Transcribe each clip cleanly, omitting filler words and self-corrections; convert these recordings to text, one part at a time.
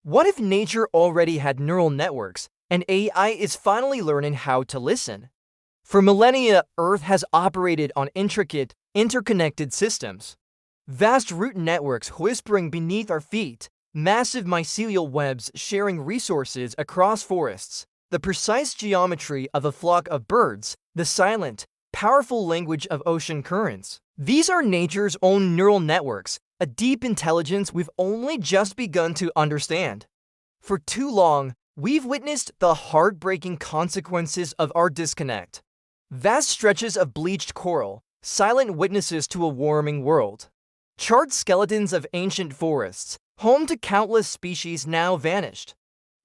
What if nature already had neural networks and AI is finally learning how to listen? For millennia, Earth has operated on intricate, interconnected systems. Vast root networks whispering beneath our feet, massive mycelial webs sharing resources across forests, the precise geometry of a flock of birds, the silent, powerful language of ocean currents. These are nature's own neural networks, a deep intelligence we've only just begun to understand. For too long, we've witnessed the heartbreaking consequences of our disconnect. Vast stretches of bleached coral, silent witnesses to a warming world. Charred skeletons of ancient forests, home to countless species now vanished.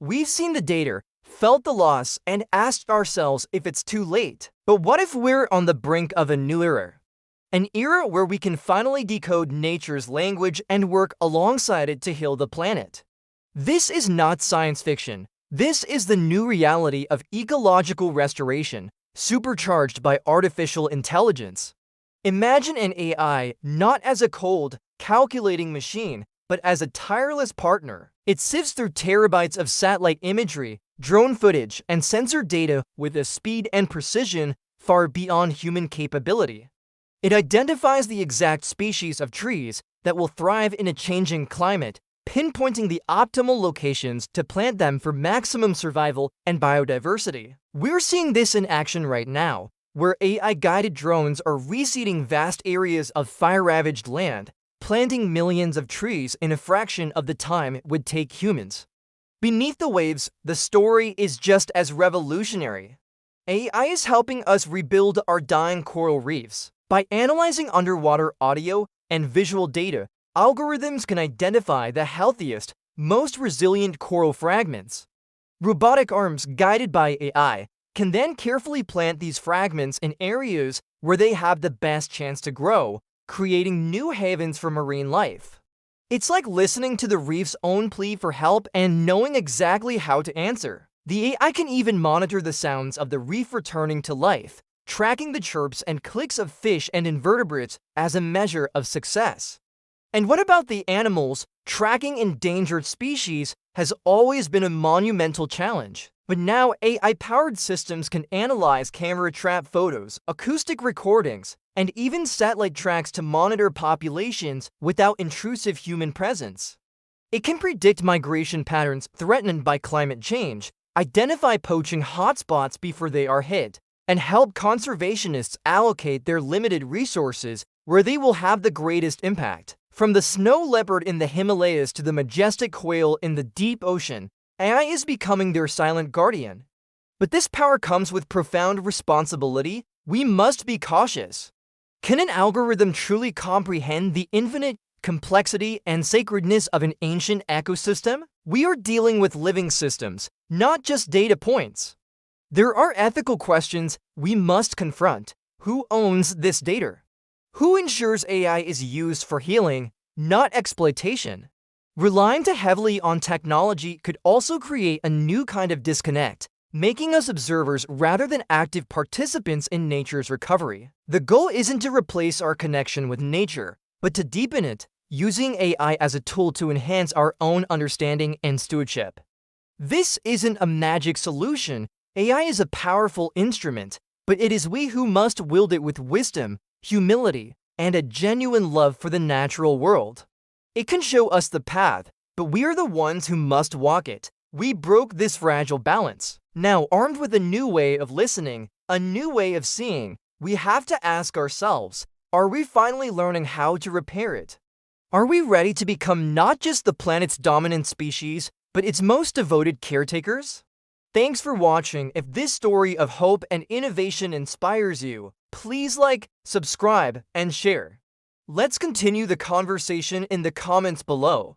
We've seen the data, felt the loss, and asked ourselves if it's too late. But what if we're on the brink of a new era? An era where we can finally decode nature's language and work alongside it to heal the planet. This is not science fiction. This is the new reality of ecological restoration, supercharged by artificial intelligence. Imagine an AI not as a cold, calculating machine, but as a tireless partner. It sifts through terabytes of satellite imagery, drone footage, and sensor data with a speed and precision far beyond human capability. It identifies the exact species of trees that will thrive in a changing climate, pinpointing the optimal locations to plant them for maximum survival and biodiversity. We're seeing this in action right now, where AI-guided drones are reseeding vast areas of fire-ravaged land, planting millions of trees in a fraction of the time it would take humans. Beneath the waves, the story is just as revolutionary. AI is helping us rebuild our dying coral reefs. By analyzing underwater audio and visual data, algorithms can identify the healthiest, most resilient coral fragments. Robotic arms guided by AI can then carefully plant these fragments in areas where they have the best chance to grow, creating new havens for marine life. It's like listening to the reef's own plea for help and knowing exactly how to answer. The AI can even monitor the sounds of the reef returning to life, tracking the chirps and clicks of fish and invertebrates as a measure of success. And what about the animals? Tracking endangered species has always been a monumental challenge. But now AI-powered systems can analyze camera trap photos, acoustic recordings, and even satellite tracks to monitor populations without intrusive human presence. It can predict migration patterns threatened by climate change, identify poaching hotspots before they are hit, and help conservationists allocate their limited resources where they will have the greatest impact. From the snow leopard in the Himalayas to the majestic quail in the deep ocean, AI is becoming their silent guardian. But this power comes with profound responsibility. We must be cautious. Can an algorithm truly comprehend the infinite complexity and sacredness of an ancient ecosystem? We are dealing with living systems, not just data points. There are ethical questions we must confront. Who owns this data? Who ensures AI is used for healing, not exploitation? Relying too heavily on technology could also create a new kind of disconnect, making us observers rather than active participants in nature's recovery. The goal isn't to replace our connection with nature, but to deepen it, using AI as a tool to enhance our own understanding and stewardship. This isn't a magic solution. AI is a powerful instrument, but it is we who must wield it with wisdom, humility, and a genuine love for the natural world. It can show us the path, but we are the ones who must walk it. We broke this fragile balance. Now, armed with a new way of listening, a new way of seeing, we have to ask ourselves, are we finally learning how to repair it? Are we ready to become not just the planet's dominant species, but its most devoted caretakers? Thanks for watching. If this story of hope and innovation inspires you, please like, subscribe, and share. Let's continue the conversation in the comments below.